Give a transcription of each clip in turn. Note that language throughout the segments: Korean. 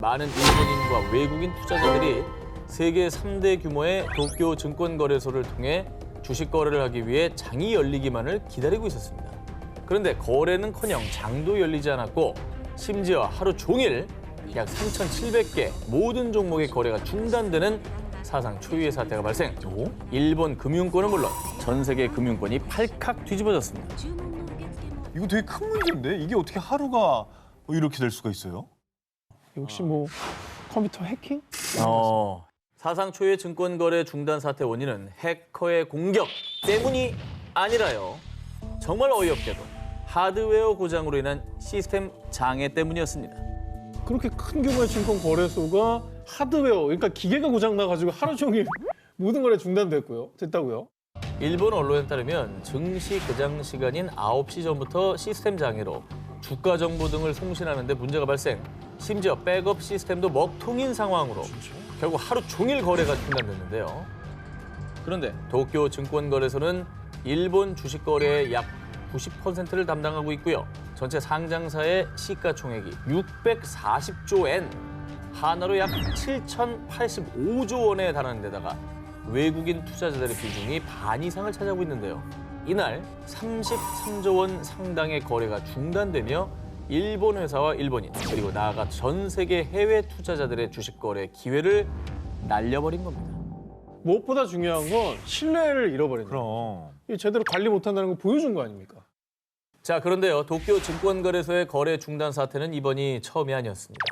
많은 일본인과 외국인 투자자들이 세계 3대 규모의 도쿄 증권거래소를 통해 주식 거래를 하기 위해 장이 열리기만을 기다리고 있었습니다. 그런데 거래는커녕 장도 열리지 않았고 심지어 하루 종일 약 3,700개 모든 종목의 거래가 중단되는 사상 초유의 사태가 발생. 일본 금융권은 물론 전 세계 금융권이 팔칵 뒤집어졌습니다. 이거 되게 큰 문제인데 이게 어떻게 하루가 이렇게 될 수가 있어요? 혹시 뭐 컴퓨터 해킹? 사상 초유의 증권 거래 중단 사태 원인은 해커의 공격 때문이 아니라요. 정말 어이없게도 하드웨어 고장으로 인한 시스템 장애 때문이었습니다. 그렇게 큰 규모의 증권 거래소가 하드웨어, 그러니까 기계가 고장 나가지고 하루 종일 모든 거래 됐다고요? 일본 언론에 따르면 증시 개장 시간인 9시 전부터 시스템 장애로 주가 정보 등을 송신하는 데 문제가 발생. 심지어 백업 시스템도 먹통인 상황으로 결국 하루 종일 거래가 중단됐는데요. 그런데 도쿄 증권거래소는 일본 주식 거래의 약 90%를 담당하고 있고요. 전체 상장사의 시가총액이 640조 엔, 하나로 약 7,085조 원에 달하는 데다가 외국인 투자자들의 비중이 반 이상을 차지하고 있는데요. 이날 33조 원 상당의 거래가 중단되며 일본 회사와 일본인 그리고 나아가 전 세계 해외 투자자들의 주식 거래 기회를 날려버린 겁니다. 무엇보다 중요한 건 신뢰를 잃어버린 거예요. 그럼. 제대로 관리 못한다는 걸 보여준 거 아닙니까? 자, 그런데요. 도쿄 증권거래소의 거래 중단 사태는 이번이 처음이 아니었습니다.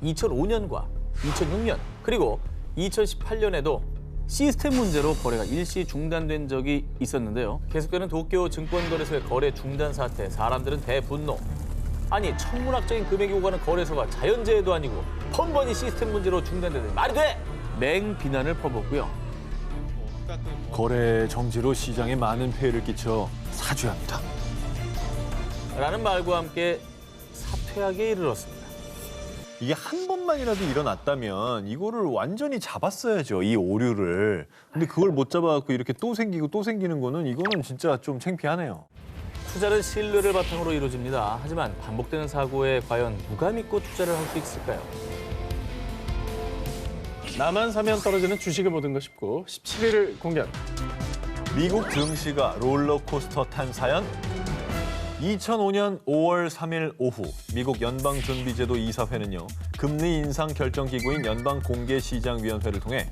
2005년과 2006년 그리고 2018년에도 시스템 문제로 거래가 일시 중단된 적이 있었는데요. 계속되는 도쿄 증권거래소의 거래 중단 사태, 사람들은 대분노. 아니, 천문학적인 금액이 오가는 거래소가 자연재해도 아니고 번번이 시스템 문제로 중단되는 말이 돼! 맹비난을 퍼붓고요. 거래 정지로 시장에 많은 폐해를 끼쳐 사죄합니다. 라는 말과 함께 사퇴하기에 이르렀습니다. 이게 한 번만이라도 일어났다면 이거를 완전히 잡았어야죠, 이 오류를. 근데 그걸 못 잡아갖고 이렇게 또 생기고 또 생기는 거는 이거는 진짜 좀 창피하네요. 투자는 신뢰를 바탕으로 이루어집니다. 하지만 반복되는 사고에 과연 누가 믿고 투자를 할 수 있을까요? 나만 사면 떨어지는 주식을 모든 것 싶고 17일을 공개합니다. 미국 증시가 롤러코스터 탄 사연? 2005년 5월 3일 오후 미국 연방준비제도 이사회는요, 금리 인상 결정기구인 연방공개시장위원회를 통해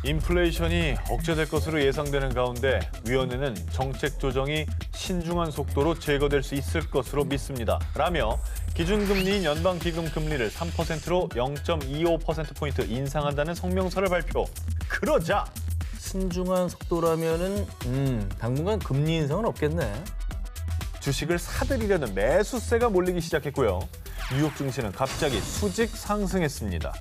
인플레이션이 억제될 것으로 예상되는 가운데 위원회는 정책 조정이 신중한 속도로 제거될 수 있을 것으로 믿습니다. 라며 기준금리인 연방기금 금리를 3%로 0.25%포인트 인상한다는 성명서를 발표. 그러자 신중한 속도라면은 당분간 금리 인상은 없겠네. 주식을 사들이려는 매수세가 몰리기 시작했고요. 뉴욕 증시는 갑자기 수직 상승했습니다.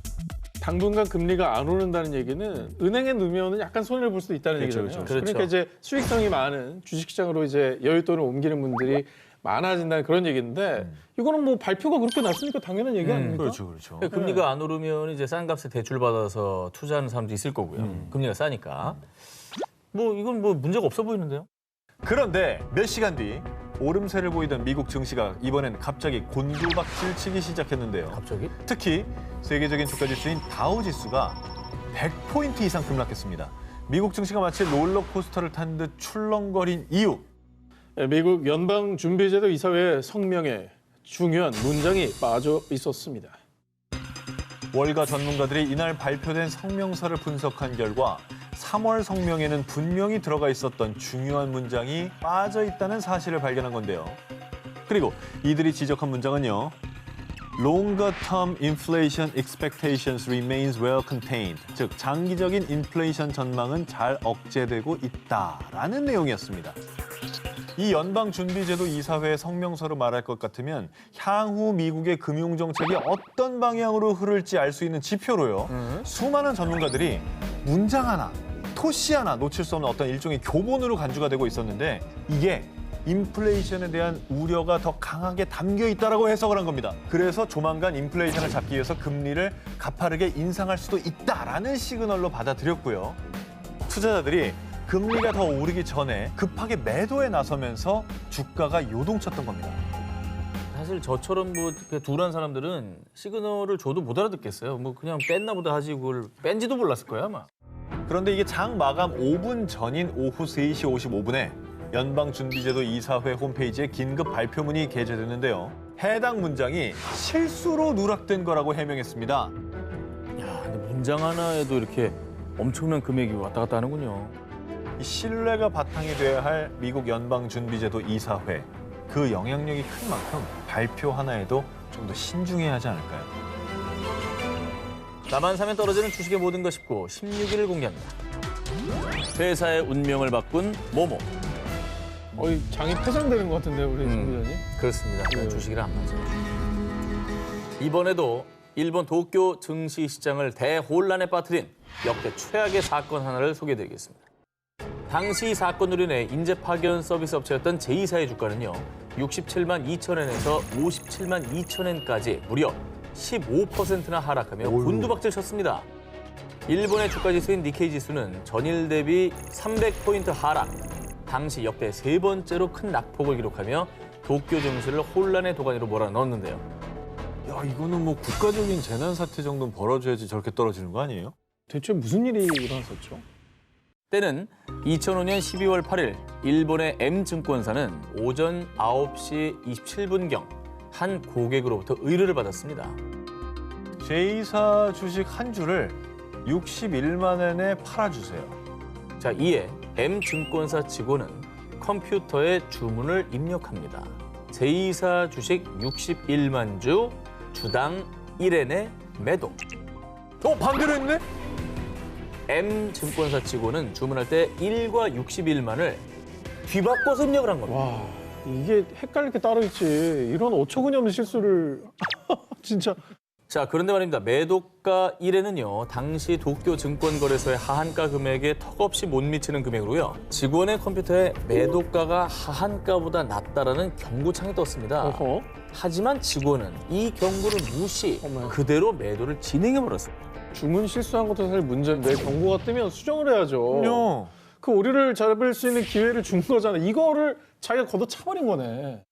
당분간 금리가 안 오른다는 얘기는 은행에 넣으면 약간 손해를 볼 수도 있다는 얘기잖아요. 그렇죠. 그러니까 이제 수익성이 많은 주식시장으로 이제 여윳돈을 옮기는 분들이 많아진다는 그런 얘기인데 이거는 뭐 발표가 그렇게 났으니까 당연한 얘기 아닙니까? 그렇죠. 금리가 안 오르면 이제 싼 값에 대출 받아서 투자하는 사람도 있을 거고요. 금리가 싸니까. 뭐 이건 뭐 문제가 없어 보이는데요. 그런데 몇 시간 뒤 오름세를 보이던 미국 증시가 이번엔 갑자기 곤두박질치기 시작했는데요. 갑자기? 특히 세계적인 주가지수인 다우지수가 100포인트 이상 급락했습니다. 미국 증시가 마치 롤러코스터를 탄 듯 출렁거린 이유. 미국 연방준비제도 이사회의 성명에 중요한 문장이 빠져 있었습니다. 월가 전문가들이 이날 발표된 성명서를 분석한 결과 3월 성명에는 분명히 들어가 있었던 중요한 문장이 빠져 있다는 사실을 발견한 건데요. 그리고 이들이 지적한 문장은요. Longer term inflation expectations remains well contained. 즉, 장기적인 인플레이션 전망은 잘 억제되고 있다라는 내용이었습니다. 이 연방준비제도 이사회의 성명서로 말할 것 같으면 향후 미국의 금융정책이 어떤 방향으로 흐를지 알 수 있는 지표로요. 수많은 전문가들이 문장 하나, 토시 하나 놓칠 수 없는 어떤 일종의 교본으로 간주가 되고 있었는데 이게 인플레이션에 대한 우려가 더 강하게 담겨 있다라고 해석을 한 겁니다. 그래서 조만간 인플레이션을 잡기 위해서 금리를 가파르게 인상할 수도 있다라는 시그널로 받아들였고요. 투자자들이 금리가 더 오르기 전에 급하게 매도에 나서면서 주가가 요동쳤던 겁니다. 사실 저처럼 뭐 그냥 둔한 사람들은 시그널을 줘도 못 알아듣겠어요. 뭐 그냥 뺐나 보다 하지 그걸 뺀지도 몰랐을 거야 아마. 그런데 이게 장 마감 5분 전인 오후 3시 55분에 연방준비제도 이사회 홈페이지에 긴급 발표문이 게재됐는데요. 해당 문장이 실수로 누락된 거라고 해명했습니다. 야, 근데 문장 하나에도 이렇게 엄청난 금액이 왔다 갔다 하는군요. 이 신뢰가 바탕이 돼야 할 미국 연방준비제도 이사회. 그 영향력이 큰 만큼 발표 하나에도 좀 더 신중해야 하지 않을까요? 나만 사면 떨어지는 주식의 모든 것 19, 16일을 공개합니다. 회사의 운명을 바꾼 모모. 거의 장이 폐장되는 것 같은데요, 우리 정 기자님? 그렇습니다. 네. 주식이랑 안 맞아요. 이번에도 일본 도쿄 증시 시장을 대혼란에 빠뜨린 역대 최악의 사건 하나를 소개해드리겠습니다. 당시 이 사건으로 인해 인재 파견 서비스 업체였던 제2사의 주가는요. 67만 2천엔에서 57만 2천엔까지 무려 15%나 하락하며 곤두박질 쳤습니다. 일본의 주가 지수인 니케이 지수는 전일 대비 300포인트 하락, 당시 역대 세 번째로 큰 낙폭을 기록하며 도쿄 증시를 혼란의 도가니로 몰아넣었는데요. 야, 이거는 뭐 국가적인 재난 사태 정도는 벌어져야지 저렇게 떨어지는 거 아니에요? 대체 무슨 일이 일어났었죠? 때는 2005년 12월 8일 일본의 M증권사는 오전 9시 27분경 한 고객으로부터 의뢰를 받았습니다. 제2사 주식 한 주를 61만 엔에 팔아주세요. 자, 이에 M증권사 직원은 컴퓨터에 주문을 입력합니다. 제2사 주식 61만 주, 주당 1엔의 매도. 반대로 했네? M증권사 직원은 주문할 때 1과 61만을 뒤바꿔서 입력을 한 겁니다. 와, 이게 헷갈릴 게 따로 있지. 이런 어처구니없는 실수를 진짜. 자, 그런데 말입니다. 매도가 1에는요, 당시 도쿄 증권거래소의 하한가 금액에 턱없이 못 미치는 금액으로요. 직원의 컴퓨터에 매도가가 하한가보다 낮다라는 경고창이 떴습니다. 어허. 하지만 직원은 이 경고를 무시, 어머. 그대로 매도를 진행해버렸습니다. 주문 실수한 것도 사실 문제인데 경고가 뜨면 수정을 해야죠. 그럼요. 그 오류를 잡을 수 있는 기회를 준 거잖아. 이거를 자기가 걷어차버린 거네.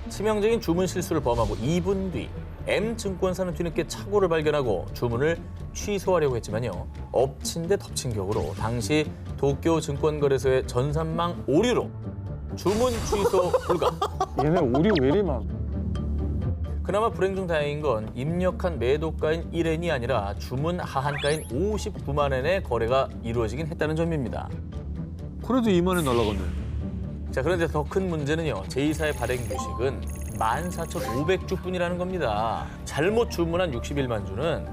치명적인 주문 실수를 범하고 2분 뒤 M증권사는 뒤늦게 착오를 발견하고 주문을 취소하려고 했지만요. 엎친 데 덮친 격으로 당시 도쿄 증권거래소의 전산망 오류로 주문 취소 불가. 얘네 오류 왜 이리 많아? 그나마 불행 중 다행인 건 입력한 매도가인 1엔이 아니라 주문 하한가인 59만 엔의 거래가 이루어지긴 했다는 점입니다. 그래도 2만 엔 날라갔네. 자, 그런데 더 큰 문제는요. 제2사의 발행 주식은 14,500주뿐이라는 겁니다. 잘못 주문한 61만 주는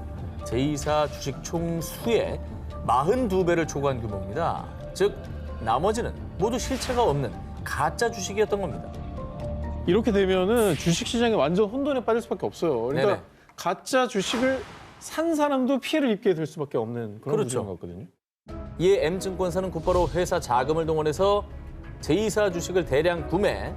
제2사 주식 총수의 42배를 초과한 규모입니다. 즉, 나머지는 모두 실체가 없는 가짜 주식이었던 겁니다. 이렇게 되면은 주식 시장이 완전 혼돈에 빠질 수밖에 없어요. 그러니까 네네. 가짜 주식을 산 사람도 피해를 입게 될 수밖에 없는 그런 그렇죠. 구조인 것 같거든요. 이에 M증권사는 곧바로 회사 자금을 동원해서 제2사 주식을 대량 구매.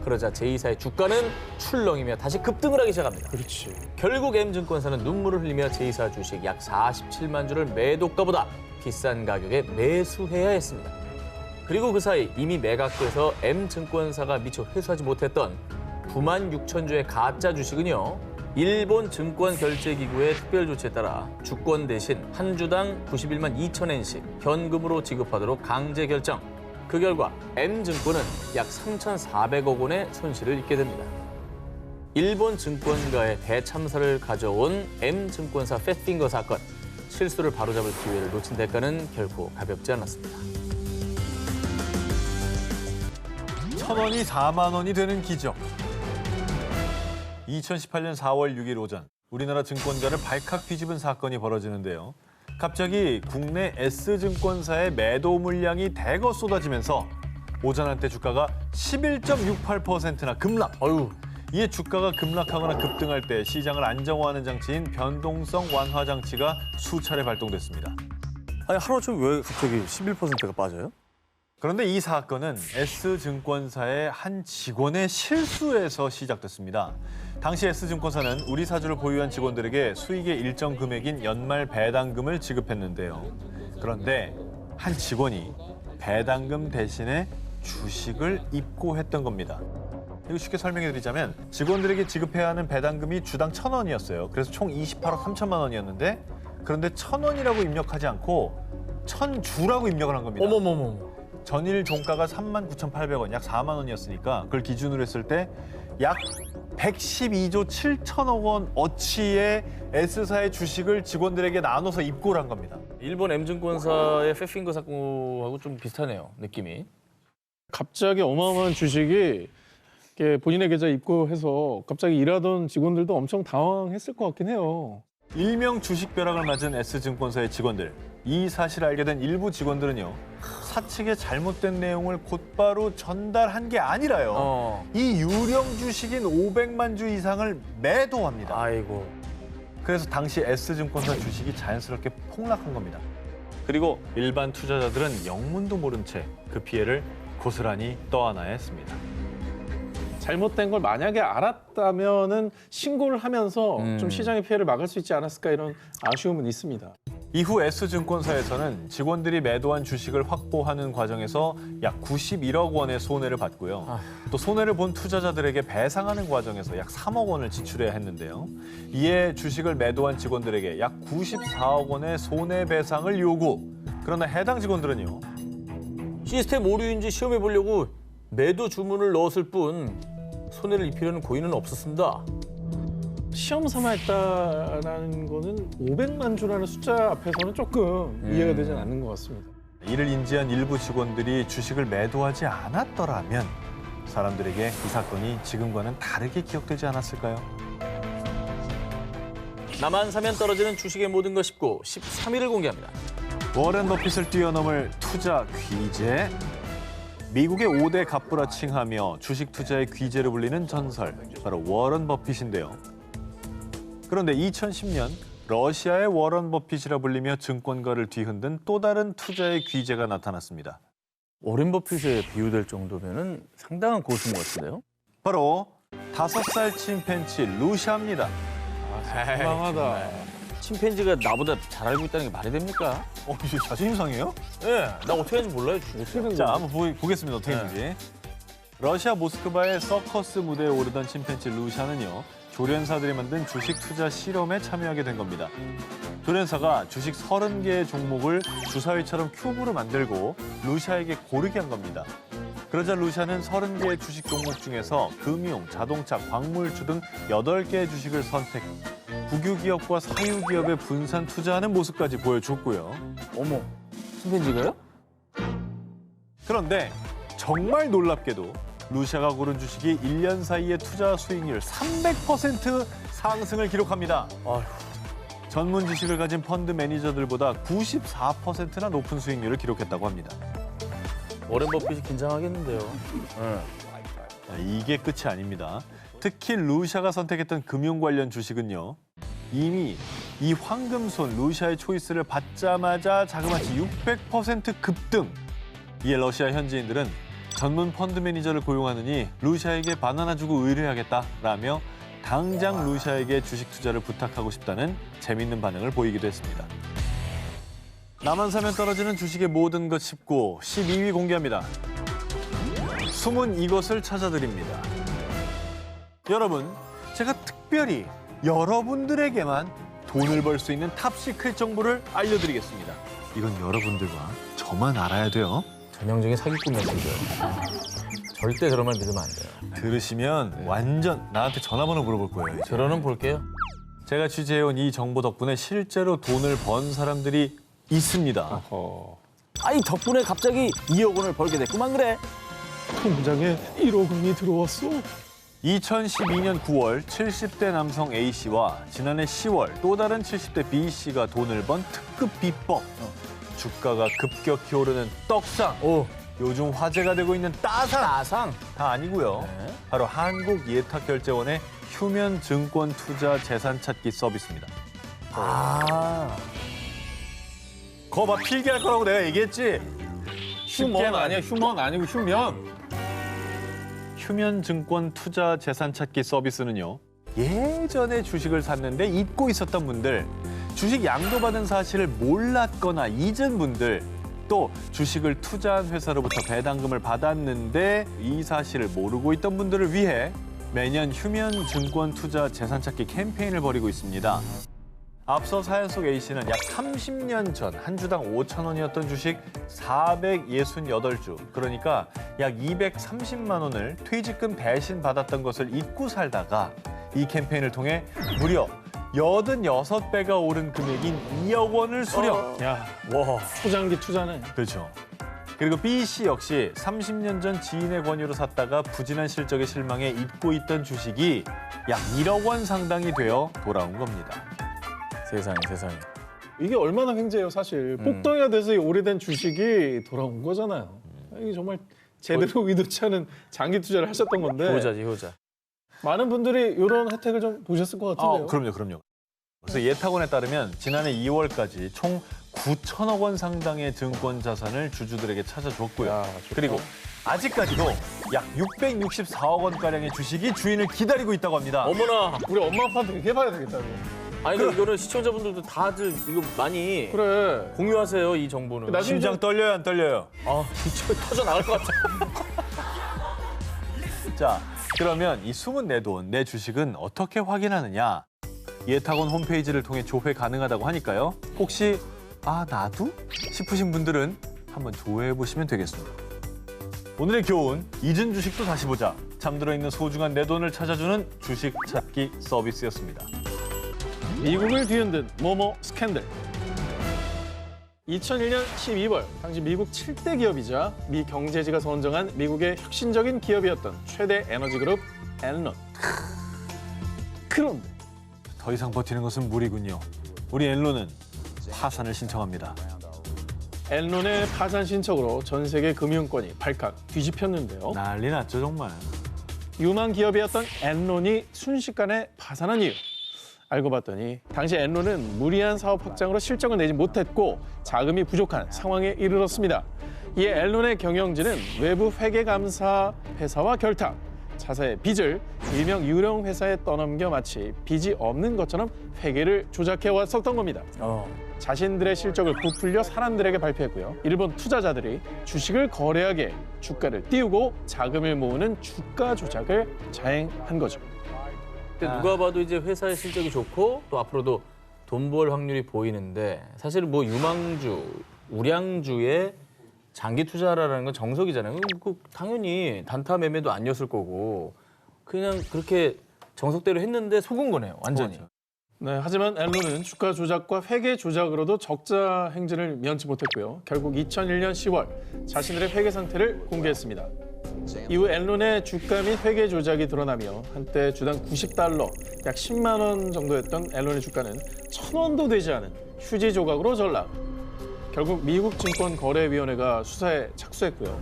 그러자 제2사의 주가는 출렁이며 다시 급등을 하기 시작합니다. 그렇지. 결국 M증권사는 눈물을 흘리며 제2사 주식 약 47만 주를 매도가보다 비싼 가격에 매수해야 했습니다. 그리고 그 사이 이미 매각돼서 M증권사가 미처 회수하지 못했던 9만 6천 주의 가짜 주식은요. 일본 증권결제기구의 특별 조치에 따라 주권 대신 한 주당 91만 2천 엔씩 현금으로 지급하도록 강제 결정. 그 결과 M증권은 약 3,400억 원의 손실을 입게 됩니다. 일본 증권가의 대참사를 가져온 M증권사 팻핑거 사건. 실수를 바로잡을 기회를 놓친 대가는 결코 가볍지 않았습니다. 1,000원이 4만 원이 되는 기적. 2018년 4월 6일 오전 우리나라 증권가를 발칵 뒤집은 사건이 벌어지는데요. 갑자기 국내 S증권사의 매도 물량이 대거 쏟아지면서 오전 한때 주가가 11.68%나 급락. 이에 주가가 급락하거나 급등할 때 시장을 안정화하는 장치인 변동성 완화 장치가 수차례 발동됐습니다. 아니 하루아침에 왜 갑자기 11%가 빠져요? 그런데 이 사건은 S증권사의 한 직원의 실수에서 시작됐습니다. 당시 S증권사는 우리 사주를 보유한 직원들에게 수익의 일정 금액인 연말 배당금을 지급했는데요. 그런데 한 직원이 배당금 대신에 주식을 입고했던 겁니다. 이거 쉽게 설명해 드리자면 직원들에게 지급해야 하는 배당금이 주당 1,000원이었어요. 그래서 총 28억 3천만 원이었는데 그런데 1,000원이라고 입력하지 않고 1,000주라고 입력을 한 겁니다. 어머머머. 전일 종가가 39,800원, 약 4만 원이었으니까 그걸 기준으로 했을 때 약 112조 7천억 원 어치의 S사의 주식을 직원들에게 나눠서 입고를 한 겁니다. 일본 M증권사의 패핑거 사건하고 좀 비슷하네요, 느낌이. 갑자기 어마어마한 주식이 이렇게 본인의 계좌에 입고해서 갑자기 일하던 직원들도 엄청 당황했을 것 같긴 해요. 일명 주식 벼락을 맞은 S증권사의 직원들. 이 사실을 알게 된 일부 직원들은요. 사측의 잘못된 내용을 곧바로 전달한 게 아니라요. 이 유령 주식인 500만 주 이상을 매도합니다. 아이고. 그래서 당시 S증권사 주식이 자연스럽게 폭락한 겁니다. 그리고 일반 투자자들은 영문도 모른 채 그 피해를 고스란히 떠안아야 했습니다. 잘못된 걸 만약에 알았다면은 신고를 하면서 좀 시장의 피해를 막을 수 있지 않았을까 이런 아쉬움은 있습니다. 이후 S증권사에서는 직원들이 매도한 주식을 확보하는 과정에서 약 91억 원의 손해를 봤고요. 또 손해를 본 투자자들에게 배상하는 과정에서 약 3억 원을 지출해야 했는데요. 이에 주식을 매도한 직원들에게 약 94억 원의 손해배상을 요구. 그러나 해당 직원들은요. 시스템 오류인지 시험해 보려고 매도 주문을 넣었을 뿐 손해를 입히려는 고의는 없었습니다. 시험 삼아 했다라는 거는 500만 주라는 숫자 앞에서는 조금 이해가 되진 않는 것 같습니다. 이를 인지한 일부 직원들이 주식을 매도하지 않았더라면 사람들에게 이 사건이 지금과는 다르게 기억되지 않았을까요? 나만 사면 떨어지는 주식의 모든 것 19, 13위를 공개합니다. 워렌 버핏을 뛰어넘을 투자 귀재. 미국의 5대 갑부라 칭하며 주식 투자의 귀재로 불리는 전설, 바로 워런 버핏인데요. 그런데 2010년 러시아의 워런 버핏이라 불리며 증권가를 뒤흔든 또 다른 투자의 귀재가 나타났습니다. 워렌 버핏에 비유될 정도면은 상당한 고수인 것 같은데요? 바로 5살 침팬지 루샤입니다. 민망하다. 침팬지가 나보다 잘 알고 있다는 게 말이 됩니까? 이게 자존심 상해요? 예, 나 어떻게 하는지 몰라요, 주식. 어떻게 된 자, 거야? 한번 보겠습니다. 어떻게 했는지. 러시아 모스크바의 서커스 무대에 오르던 침팬지 루샤는요. 조련사들이 만든 주식 투자 실험에 참여하게 된 겁니다. 조련사가 주식 30개의 종목을 주사위처럼 큐브로 만들고 루샤에게 고르게 한 겁니다. 그러자 루샤는 30개의 주식 종목 중에서 금융, 자동차, 광물주 등 8개의 주식을 선택. 국유기업과 사유기업에 분산 투자하는 모습까지 보여줬고요. 어머, 침팬지가요? 그런데 정말 놀랍게도 루샤가 고른 주식이 1년 사이에 투자 수익률 300% 상승을 기록합니다. 아휴. 전문 지식을 가진 펀드 매니저들보다 94%나 높은 수익률을 기록했다고 합니다. 워렌 버핏이 긴장하겠는데요. 이게 끝이 아닙니다. 특히 루샤가 선택했던 금융 관련 주식은요. 이미 이 황금손 루샤의 초이스를 받자마자 자그마치 600% 급등. 이에 러시아 현지인들은 전문 펀드 매니저를 고용하느니 루샤에게 바나나 주고 의뢰하겠다라며 당장 루샤에게 주식 투자를 부탁하고 싶다는 재밌는 반응을 보이기도 했습니다. 나만 사면 떨어지는 주식의 모든 것 19, 12위 공개합니다. 숨은 이것을 찾아드립니다. 여러분, 제가 특별히 여러분들에게만 돈을 벌 수 있는 탑시크릿 정보를 알려드리겠습니다. 이건 여러분들과 저만 알아야 돼요. 전형적인 사기꾼 멘트죠. 절대 저런 말 믿으면 안 돼요. 들으시면 완전 나한테 전화번호 물어볼 거예요. 이제. 저러는 볼게요. 제가 취재해온 이 정보 덕분에 실제로 돈을 번 사람들이 있습니다. 아이 덕분에 갑자기 2억 원을 벌게 됐구만 그래. 통장에 1억 원이 들어왔어. 2012년 9월 70대 남성 A씨와 지난해 10월 또 다른 70대 B씨가 돈을 번 특급 비법. 주가가 급격히 오르는 떡상. 요즘 화제가 되고 있는 따상. 다 아니고요. 네. 바로 한국예탁결제원의 휴면증권투자 재산찾기 서비스입니다. 거 봐, 필기할 거라고 내가 얘기했지? 휴먼 아니야. 휴먼 아니고 휴면. 휴면증권투자 재산찾기 서비스는요. 예전에 주식을 샀는데 잊고 있었던 분들, 주식 양도받은 사실을 몰랐거나 잊은 분들, 또 주식을 투자한 회사로부터 배당금을 받았는데 이 사실을 모르고 있던 분들을 위해 매년 휴면 증권 투자 재산 찾기 캠페인을 벌이고 있습니다. 앞서 사연 속 A씨는 약 30년 전 한 주당 5천 원이었던 주식 468주, 그러니까 약 230만 원을 퇴직금 대신 받았던 것을 잊고 살다가 이 캠페인을 통해 무려 86배가 오른 금액인 2억 원을 수령. 야, 와, 초장기 투자네. 그렇죠. 그리고 B씨 역시 30년 전 지인의 권유로 샀다가 부진한 실적에 실망해 잊고 있던 주식이 약 1억 원 상당이 되어 돌아온 겁니다. 세상에 세상에. 이게 얼마나 횡재예요, 사실. 복덩이가 돼서 이 오래된 주식이 돌아온 거잖아요. 이게 정말 제대로 의도치 않은 장기 투자를 하셨던 건데 효자지 효자. 많은 분들이 이런 혜택을 좀 보셨을 것 같은데요. 그럼요. 그래서 예탁원에 따르면 지난해 2월까지 총 9천억 원 상당의 증권 자산을 주주들에게 찾아줬고요. 야, 좋다. 그리고 아직까지도 약 664억 원가량의 주식이 주인을 기다리고 있다고 합니다. 어머나. 우리 엄마 아빠한테 얘기해봐야 되겠다, 이거. 아니 근데 이거는 시청자분들도 다들 이거 많이 그래. 공유하세요 이 정보는. 나중에 심장 떨려요, 안 떨려요? 아 진짜 터져 나갈 것 같아. 자, 그러면 이 숨은 내 돈, 내 주식은 어떻게 확인하느냐? 예탁원 홈페이지를 통해 조회 가능하다고 하니까요. 혹시 나도? 싶으신 분들은 한번 조회해보시면 되겠습니다. 오늘의 교훈, 잊은 주식도 다시 보자. 잠들어 있는 소중한 내 돈을 찾아주는 주식 찾기 서비스였습니다. 미국을 뒤흔든 모모 스캔들. 2001년 12월 당시 미국 7대 기업이자 미 경제지가 선정한 미국의 혁신적인 기업이었던 최대 에너지 그룹 엔론. 그런데 더 이상 버티는 것은 무리군요. 우리 엔론은 파산을 신청합니다. 엔론의 파산 신청으로 전 세계 금융권이 발칵 뒤집혔는데요. 난리 났죠, 정말. 유망 기업이었던 엔론이 순식간에 파산한 이유. 알고 봤더니 당시 엔론은 무리한 사업 확장으로 실적을 내지 못했고 자금이 부족한 상황에 이르렀습니다. 이에 엔론의 경영진은 외부 회계감사 회사와 결탁, 자사의 빚을 일명 유령 회사에 떠넘겨 마치 빚이 없는 것처럼 회계를 조작해 왔었던 겁니다. 자신들의 실적을 부풀려 사람들에게 발표했고요. 일본 투자자들이 주식을 거래하게 주가를 띄우고 자금을 모으는 주가 조작을 자행한 거죠. 근데 누가 봐도 이제 회사의 실적이 좋고 또 앞으로도 돈 벌 확률이 보이는데 사실 뭐 유망주, 우량주의 장기 투자라는 건 정석이잖아요. 당연히 단타 매매도 아니었을 거고 그냥 그렇게 정석대로 했는데 속은 거네요, 완전히. 그렇죠. 네, 하지만 엔론은 주가 조작과 회계 조작으로도 적자 행진을 면치 못했고요. 결국 2001년 10월 자신들의 회계 상태를 공개했습니다. 이후 엔론의 주가 및 회계 조작이 드러나며 한때 주당 $90, 약 10만 원 정도였던 엔론의 주가는 1,000원도 되지 않은 휴지 조각으로 전락. 결국 미국 증권거래위원회가 수사에 착수했고요.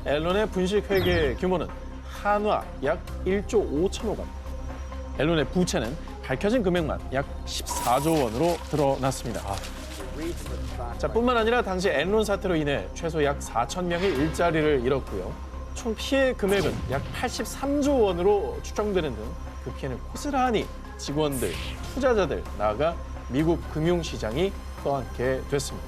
엔론의 분식 회계 규모는 한화 약 1조 5천억 원. 엔론의 부채는 밝혀진 금액만 약 14조 원으로 드러났습니다. 자, 뿐만 아니라 당시 엔론 사태로 인해 최소 약 4천 명이 일자리를 잃었고요. 총 피해 금액은 약 83조 원으로 추정되는 등 그 피해는 고스란히 직원들, 투자자들, 나아가 미국 금융시장이 떠안게 됐습니다.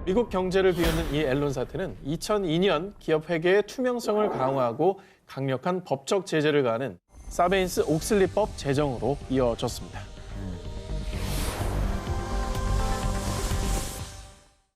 미국 경제를 뒤흔든 이 엔론 사태는 2002년 기업 회계의 투명성을 강화하고 강력한 법적 제재를 가하는 사베인스 옥슬리법 제정으로 이어졌습니다.